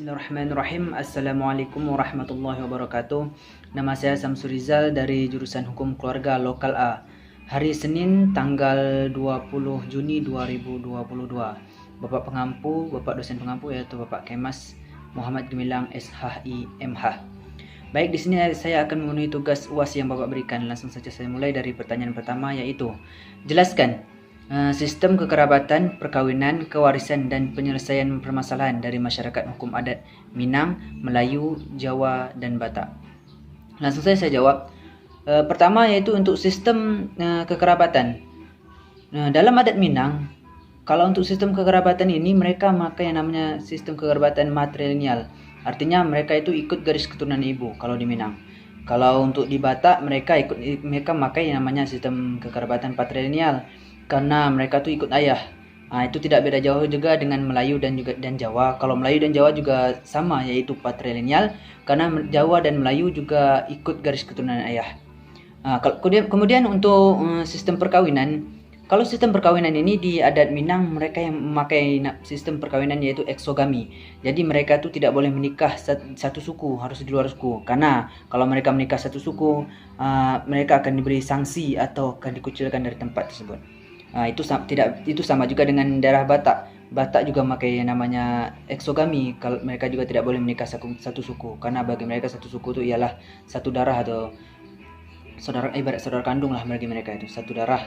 Bismillahirrahmanirrahim. Assalamualaikum warahmatullahi wabarakatuh. Nama saya Samsul Rizal dari jurusan Hukum Keluarga Lokal A. Hari Senin tanggal 20 Juni 2022. Bapak dosen pengampu yaitu Bapak Kemas Muhammad Gemilang SHI MH. Baik, di sini saya akan memenuhi tugas UAS yang Bapak berikan. Langsung saja saya mulai dari pertanyaan pertama, yaitu jelaskan sistem kekerabatan, perkawinan, kewarisan, dan penyelesaian permasalahan dari masyarakat hukum adat Minang, Melayu, Jawa, dan Batak. Langsung saya jawab. Pertama yaitu untuk sistem kekerabatan. Dalam adat Minang, kalau untuk sistem kekerabatan ini mereka memakai yang namanya sistem kekerabatan matrilineal. Artinya mereka itu ikut garis keturunan ibu kalau di Minang. Kalau untuk di Batak mereka memakai yang namanya sistem kekerabatan patrilineal, karena mereka tuh ikut ayah. Itu tidak beda jauh juga dengan Melayu dan Jawa. Kalau Melayu dan Jawa juga sama, yaitu patrilineal, karena Jawa dan Melayu juga ikut garis keturunan ayah. Kemudian untuk sistem perkawinan, kalau sistem perkawinan ini di adat Minang mereka yang memakai sistem perkawinan yaitu eksogami. Jadi mereka tuh tidak boleh menikah satu suku, harus di luar suku. Karena kalau mereka menikah satu suku, mereka akan diberi sanksi atau akan dikucilkan dari tempat tersebut. Itu sama juga dengan daerah Batak. Batak juga memakai yang namanya eksogami. Kalau mereka juga tidak boleh menikah satu suku, karena bagi mereka satu suku itu ialah satu darah atau ibarat saudara kandung lah bagi mereka, itu satu darah.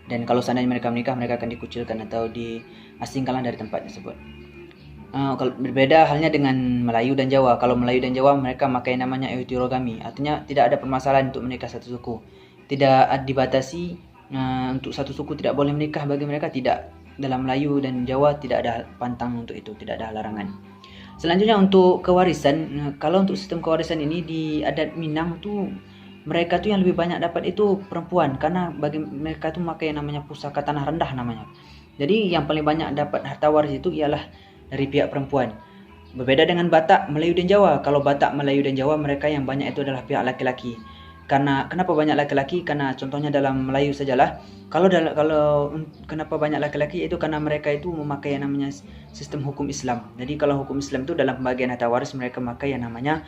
Dan kalau seandainya mereka menikah, mereka akan dikucilkan atau diasingkan dari tempat tersebut. Kalau berbeda halnya dengan Melayu dan Jawa. Kalau Melayu dan Jawa mereka memakai namanya euterogami. Artinya tidak ada permasalahan untuk menikah satu suku. Tidak dibatasi. Untuk satu suku tidak boleh menikah, bagi mereka tidak. Dalam Melayu dan Jawa tidak ada pantang untuk itu, tidak ada larangan. Selanjutnya untuk kewarisan. Kalau untuk sistem kewarisan ini di adat Minang tuh mereka tuh yang lebih banyak dapat itu perempuan, karena bagi mereka tuh memakai yang namanya pusaka tanah rendah namanya. Jadi yang paling banyak dapat harta waris itu ialah dari pihak perempuan. Berbeda dengan Batak, Melayu dan Jawa. Kalau Batak, Melayu dan Jawa mereka yang banyak itu adalah pihak laki-laki. Kenapa banyak laki-laki? Karena contohnya dalam Melayu sajalah. Kalau kenapa banyak laki-laki itu karena mereka itu memakai yang namanya sistem hukum Islam. Jadi kalau hukum Islam itu dalam pembagian harta waris mereka memakai yang namanya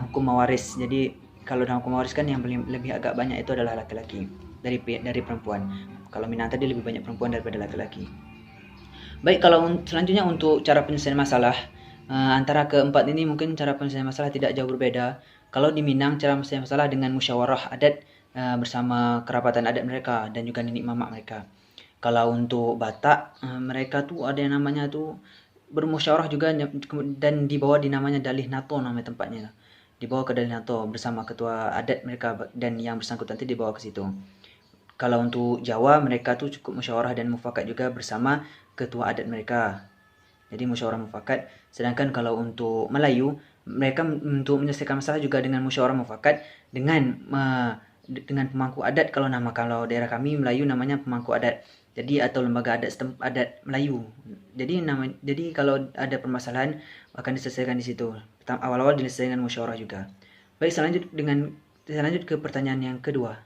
hukum mawaris. Jadi kalau dalam hukum mawaris kan yang lebih agak banyak itu adalah laki-laki dari perempuan. Kalau Minang tadi lebih banyak perempuan daripada laki-laki. Baik, kalau selanjutnya untuk cara penyelesaian masalah, antara keempat ini mungkin cara penyelesaian masalah tidak jauh berbeda. Kalau di Minang cara penyelesaian masalah dengan musyawarah adat bersama kerabatan adat mereka dan juga nenek mamak mereka. Kalau untuk Batak, mereka tuh ada yang namanya tuh bermusyawarah juga dan dibawa di namanya Dalih Nato namanya tempatnya. Dibawa ke Dalih Nato bersama ketua adat mereka dan yang bersangkutan nanti dibawa ke situ. Kalau untuk Jawa mereka tuh cukup musyawarah dan mufakat juga bersama ketua adat mereka. Jadi musyawarah mufakat. Sedangkan kalau untuk Melayu mereka untuk menyelesaikan masalah juga dengan musyawarah mufakat dengan pemangku adat. Kalau daerah kami Melayu namanya pemangku adat. Jadi atau lembaga adat Melayu. Jadi kalau ada permasalahan akan diselesaikan di situ. Awal-awal diselesaikan dengan musyawarah juga. Baik, selanjut ke pertanyaan yang kedua.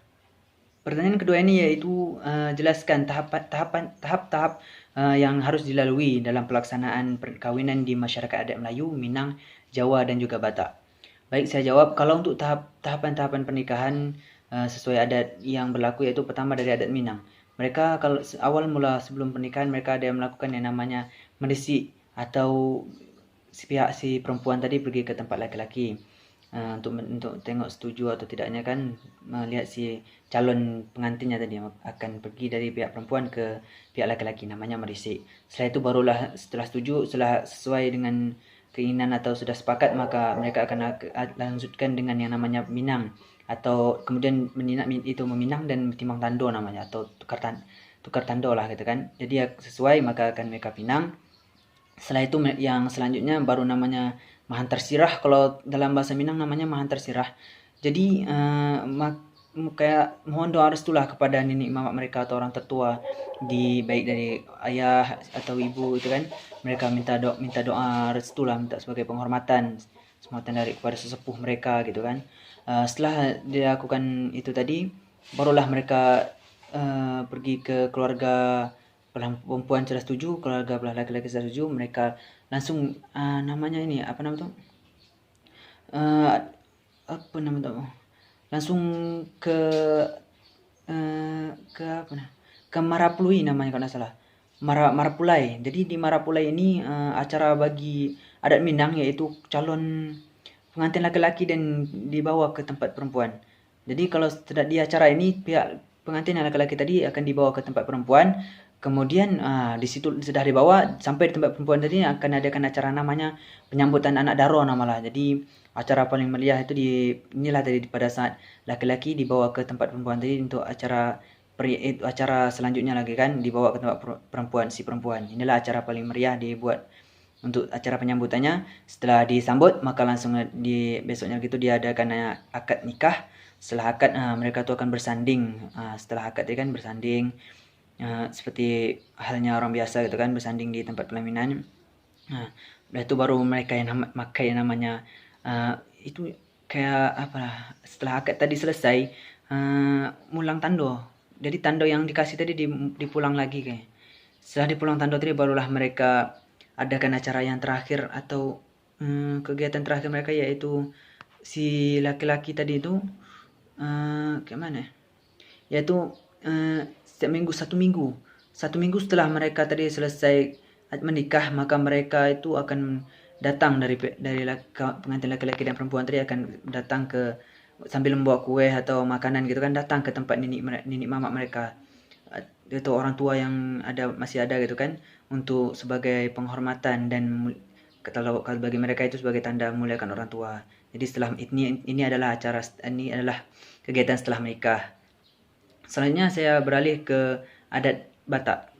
Pertanyaan kedua ini yaitu jelaskan tahap-tahap yang harus dilalui dalam pelaksanaan perkawinan di masyarakat adat Melayu, Minang, Jawa, dan juga Batak. Baik, saya jawab. Kalau untuk tahapan-tahapan pernikahan sesuai adat yang berlaku, yaitu pertama dari adat Minang. Mereka kalau awal mula sebelum pernikahan mereka ada yang melakukan yang namanya mendesik, atau si perempuan tadi pergi ke tempat laki-laki untuk tengok setuju atau tidaknya, kan melihat si calon pengantinnya tadi akan pergi dari pihak perempuan ke pihak laki-laki, namanya merisik. Setelah itu barulah setelah setuju, setelah sesuai dengan keinginan atau sudah sepakat, maka mereka akan lanjutkan dengan yang namanya minang, atau kemudian meminang dan timbang tando namanya, atau tukar tando lah gitu kan. Jadi sesuai maka akan mereka pinang. Setelah itu yang selanjutnya baru namanya mahantar sirah. Kalau dalam bahasa Minang namanya mahantar sirah. Jadi kayak mohon doa restulah kepada nenek mamak mereka atau orang tertua, baik dari ayah atau ibu itu kan. Mereka minta doa restulah, minta sebagai penghormatan dari kepada sesepuh mereka gitu kan. Setelah dilakukan itu tadi, barulah mereka pergi ke keluarga belah perempuan sudah setuju, keluarga belah laki-laki sudah setuju, mereka langsung namanya ini apa nama tuh, uh, apa nama tuh, langsung ke apa nah, ke Marapului namanya kalau nggak salah, Marapulai. Jadi di Marapulai ini acara bagi adat Minang, yaitu calon pengantin laki-laki dan dibawa ke tempat perempuan. Jadi kalau tidak di acara ini, pihak pengantin yang laki-laki tadi akan dibawa ke tempat perempuan. Kemudian di situ sudah dibawa sampai di tempat perempuan tadi, akan adakan acara namanya penyambutan anak daro namalah. Jadi acara paling meriah itu inilah tadi, pada saat laki-laki dibawa ke tempat perempuan tadi untuk acara selanjutnya lagi kan, dibawa ke tempat perempuan, si perempuan. Inilah acara paling meriah dibuat untuk acara penyambutannya. Setelah disambut, maka langsung di besoknya gitu diadakan akad nikah. Setelah akad mereka tuh akan bersanding. Setelah akad dia kan bersanding, seperti halnya orang biasa gitu kan, bersanding di tempat pelaminan. Udah itu baru mereka yang pakai namanya itu kayak apa, setelah akad tadi selesai, mulang tando. Jadi tando yang dikasih tadi dipulang lagi kayak. Setelah dipulang tando tadi, barulah mereka adakan acara yang terakhir atau kegiatan terakhir mereka, yaitu si laki-laki tadi itu kayak mana ya? Yaitu setiap minggu, satu minggu setelah mereka tadi selesai menikah, maka mereka itu akan datang dari pengantin laki-laki dan perempuan tadi akan datang ke, sambil membawa kue atau makanan gitu kan, datang ke tempat nenek mama mereka, itu orang tua yang masih ada gitu kan, untuk sebagai penghormatan dan kalau bagi mereka itu sebagai tanda memuliakan orang tua. Jadi setelah ini adalah kegiatan setelah menikah. Selanjutnya saya beralih ke adat Batak.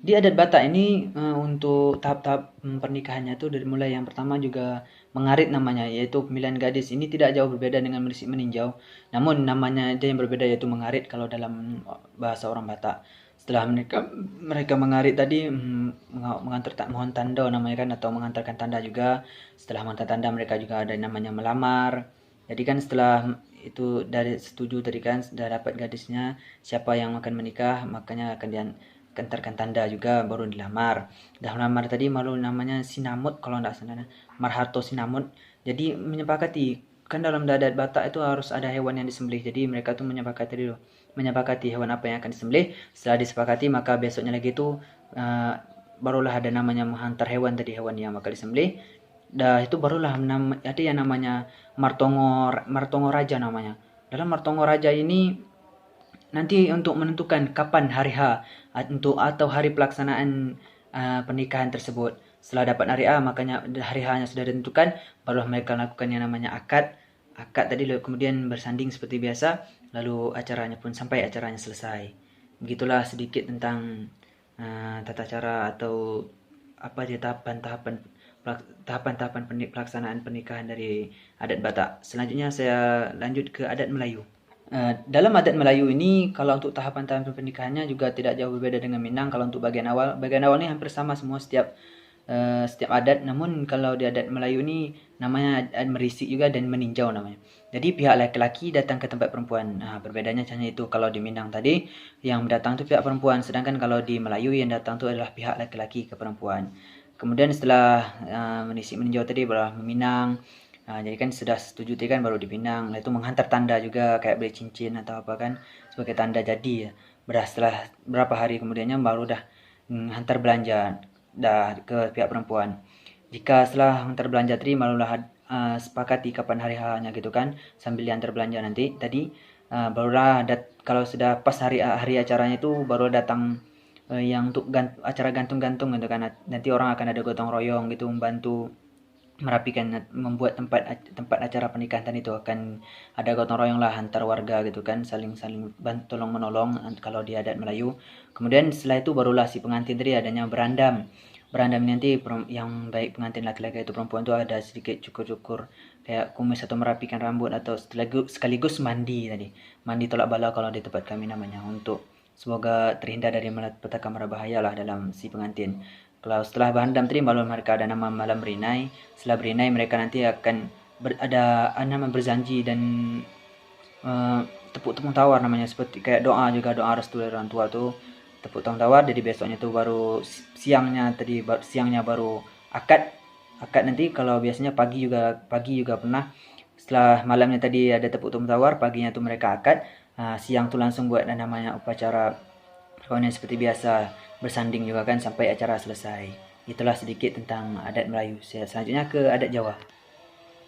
Di adat Batak ini untuk tahap-tahap pernikahannya itu dari mulai yang pertama juga mengarit namanya, yaitu pemilihan gadis. Ini tidak jauh berbeda dengan merisik meninjau, namun namanya aja yang berbeda, yaitu mengarit kalau dalam bahasa orang Batak. Setelah mereka mengarit tadi, mohon tanda namanya kan, atau mengantarkan tanda juga. Setelah mengantar tanda, mereka juga ada namanya melamar. Jadi kan setelah itu dari setuju tadi kan, sudah dapat gadisnya siapa yang akan menikah, makanya akan antarkan tanda juga, baru dilamar. Dah melamar tadi malu namanya sinamut kalau tidak salah, marharto sinamut. Jadi menyepakati, kan dalam adat Batak itu harus ada hewan yang disembelih. Jadi mereka tuh menyepakati hewan apa yang akan disembelih. Setelah disepakati, maka besoknya lagi itu barulah ada namanya menghantar hewan tadi, hewan yang bakal disembelih. Dah itu barulah ada yang namanya martongo raja namanya. Dalam martongo raja ini nanti untuk menentukan kapan hari H atau hari pelaksanaan pernikahan tersebut. Setelah dapat hari A, makanya hari H-nya sudah ditentukan, baru mereka lakukan yang namanya akad. Akad tadi kemudian bersanding seperti biasa, lalu acaranya pun sampai acaranya selesai. Begitulah sedikit tentang tata cara atau apa aja tahapan-tahapan pelaksanaan pernikahan dari adat Batak. Selanjutnya saya lanjut ke adat Melayu. Dalam adat Melayu ini, kalau untuk tahapan-tahapan pernikahannya juga tidak jauh berbeda dengan Minang. Kalau untuk bagian awal ini hampir sama semua setiap adat. Namun kalau di adat Melayu ini namanya merisik juga dan meninjau namanya. Jadi pihak laki-laki datang ke tempat perempuan. Perbedaannya hanya itu. Kalau di Minang tadi yang datang itu pihak perempuan, sedangkan kalau di Melayu yang datang itu adalah pihak laki-laki ke perempuan. Kemudian setelah merisik meninjau tadi baru meminang. Jadi kan sudah setuju tadi kan, baru dipinang. Itu menghantar tanda juga, kayak beli cincin atau apa kan, sebagai tanda jadi. Setelah berapa hari kemudiannya baru dah hantar belanja dah ke pihak perempuan. Jika setelah hantar belanja tadi, barulah sepakati kapan hari H-nya gitu kan, sambil diantar belanja nanti tadi, barulah kalau sudah pas hari acaranya itu, baru datang yang untuk acara gantung-gantung gitu kan. Nanti orang akan ada gotong royong gitu, membantu merapikan, membuat tempat acara pernikahan tadi itu. Akan ada gotong royong lah antar warga gitu kan, saling tolong menolong kalau di adat Melayu. Kemudian setelah itu barulah si pengantin tadi adanya berandam nanti, yang baik pengantin laki-laki atau perempuan itu ada sedikit cukur kayak kumis atau merapikan rambut, atau sekaligus mandi tolak bala kalau di tempat kami namanya, untuk semoga terhindar dari malapetaka mara bahaya lah dalam si pengantin. Kalau setelah berandam tadi, baru mereka ada nama malam berinai. Setelah berinai, mereka nanti akan ada nama berjanji dan tepuk tawar namanya, seperti kayak doa restu dari orang tua tuh, tepuk tawar. Jadi besoknya tuh baru siangnya baru akad nanti. Kalau biasanya pagi juga pernah, setelah malamnya tadi ada tepuk tawar, paginya tuh mereka akad, siang tuh langsung buat namanya upacara perkawinan seperti biasa, bersanding juga kan sampai acara selesai. Itulah sedikit tentang adat Melayu. Selanjutnya ke adat Jawa.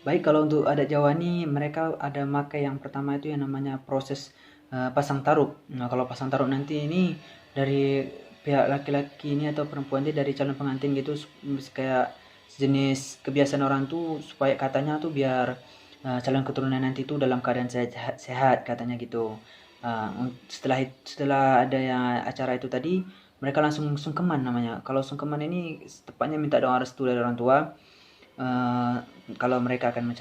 Baik, kalau untuk adat Jawa nih, mereka ada makai yang pertama itu yang namanya proses pasang taruh. Nah, kalau pasang taruh nanti ini dari pihak laki-laki ini atau perempuan ini, dari calon pengantin gitu, kayak sejenis kebiasaan orang tuh, supaya katanya tuh biar calon keturunan nanti tuh dalam keadaan sehat katanya gitu. Setelah ada yang acara itu tadi, mereka langsung sungkeman namanya. Kalau sungkeman ini tepatnya minta doa restu dari orang tua. Kalau mereka akan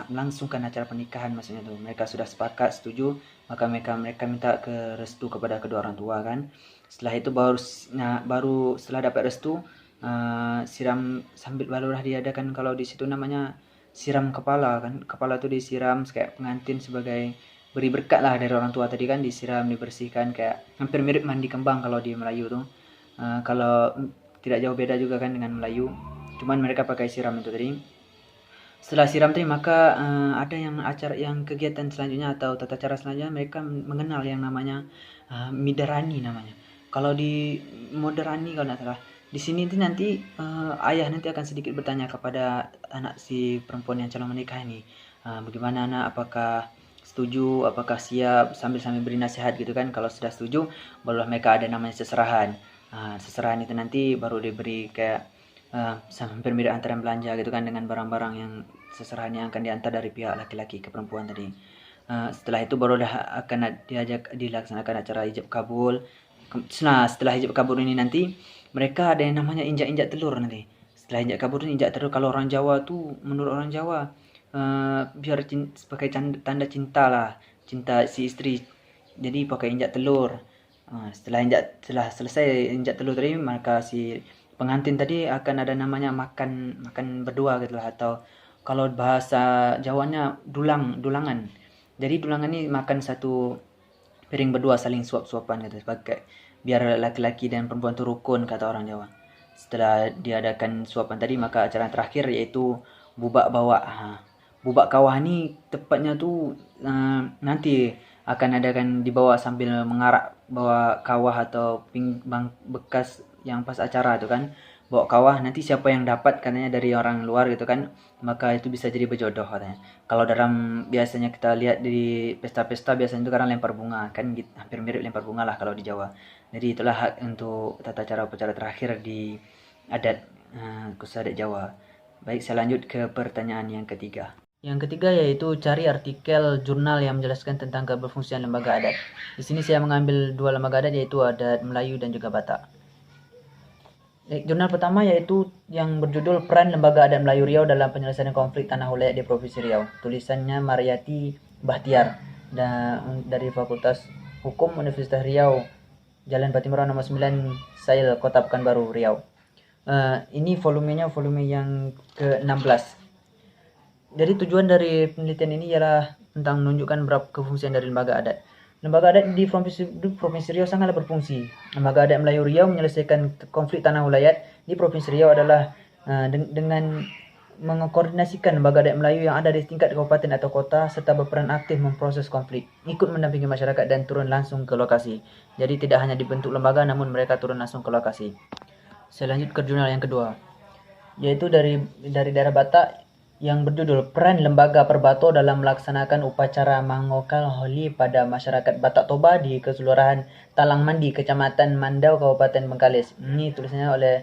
melangsungkan acara pernikahan, maksudnya tuh mereka sudah sepakat, setuju, maka mereka minta ke restu kepada kedua orang tua kan. Setelah itu baru setelah dapat restu, siram sambil barulah diadakan, kalau di situ namanya siram kepala kan. Kepala tuh disiram kayak pengantin sebagai beri berkat lah dari orang tua tadi kan, disiram, dibersihkan, kayak hampir mirip mandi kembang kalau di Melayu tuh. Kalau tidak jauh beda juga kan dengan Melayu, cuman mereka pakai siram itu tadi. Setelah siram tadi, maka ada yang kegiatan selanjutnya atau tata cara selanjutnya, mereka mengenal yang namanya midarani namanya. Kalau di moderani kalau tidak salah, di sini itu nanti ayah nanti akan sedikit bertanya kepada anak si perempuan yang calon menikah ini, bagaimana anak, apakah setuju, apakah siap, sambil beri nasihat gitu kan. Kalau sudah setuju, barulah mereka ada namanya seserahan. Seserahan itu nanti baru diberi kayak hampir mirip antara belanja gitu kan, dengan barang-barang yang seserahan yang akan diantar dari pihak laki-laki ke perempuan tadi. Setelah itu baru akan dilaksanakan acara ijab kabul. Nah, setelah ijab kabul ini nanti mereka ada yang namanya injak telur nanti. Setelah injak kabul ini injak telur, kalau orang Jawa tuh, menurut orang Jawa, biar sebagai tanda cinta lah, cinta si istri, jadi pakai injak telur. Setelah selesai injak telur tadi, maka si pengantin tadi akan ada namanya makan berdua gitu lah, atau kalau bahasa Jawanya dulangan. Jadi dulangan ini makan satu piring berdua, saling suap-suapan gitu, sebagai biar laki-laki dan perempuan itu rukun kata orang Jawa. Setelah diadakan suapan tadi, maka acara terakhir yaitu bubak bawa. Bubak kawah ini tepatnya tuh nanti akan dibawa sambil mengarak, bawa kawah atau bekas yang pas acara itu kan, bawa kawah. Nanti siapa yang dapat katanya dari orang luar gitu kan, maka itu bisa jadi berjodoh katanya. Kalau dalam biasanya kita lihat di pesta-pesta, biasanya itu karena lempar bunga kan, hampir mirip lempar bunga lah kalau di Jawa. Jadi itulah hak untuk tata cara upacara terakhir di adat khusus adat Jawa. Baik, saya lanjut ke pertanyaan yang ketiga. Yang ketiga yaitu cari artikel jurnal yang menjelaskan tentang keberfungsian lembaga adat. Di sini saya mengambil dua lembaga adat, yaitu adat Melayu dan juga Batak. Jurnal pertama yaitu yang berjudul Peran Lembaga Adat Melayu Riau dalam Penyelesaian Konflik Tanah Ulayat di Provinsi Riau. Tulisannya Mariati Bahtiar dari Fakultas Hukum Universitas Riau, Jalan Patimura nomor 9, Sail, Kota Pekanbaru, Riau. Ini volumenya volume yang ke-16. Jadi tujuan dari penelitian ini ialah tentang menunjukkan berapa kefungsian dari lembaga adat. Lembaga adat di Provinsi Riau sangatlah berfungsi. Lembaga adat Melayu Riau menyelesaikan konflik tanah ulayat di Provinsi Riau adalah dengan mengkoordinasikan lembaga adat Melayu yang ada di tingkat kabupaten atau kota, serta berperan aktif memproses konflik, ikut mendampingi masyarakat dan turun langsung ke lokasi. Jadi tidak hanya dibentuk lembaga, namun mereka turun langsung ke lokasi. Saya lanjut ke jurnal yang kedua, yaitu dari daerah Batak, yang berjudul Peran Lembaga Perbato dalam Melaksanakan Upacara Mangokal Holi pada Masyarakat Batak Toba di Keseluruhan Talang Mandi, Kecamatan Mandau, Kabupaten Bengkalis. Ini tulisannya oleh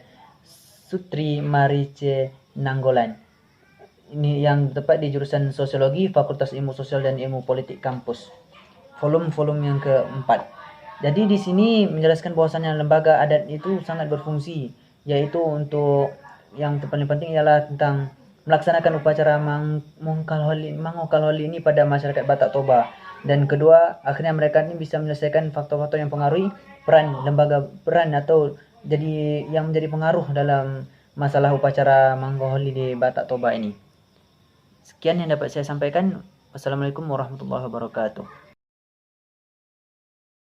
Sutri Marice Nanggolan. Ini yang tepat di jurusan Sosiologi, Fakultas Ilmu Sosial dan Ilmu Politik Kampus. Volume yang keempat. Jadi di sini menjelaskan bahwasannya lembaga adat itu sangat berfungsi, yaitu untuk yang paling penting ialah tentang melaksanakan upacara Mangokal Holi ini pada masyarakat Batak Toba. Dan kedua, akhirnya mereka ini bisa menyelesaikan faktor-faktor yang pengaruhi peran atau jadi yang menjadi pengaruh dalam masalah upacara Mangokal Holi di Batak Toba ini. Sekian yang dapat saya sampaikan. Wassalamualaikum warahmatullahi wabarakatuh.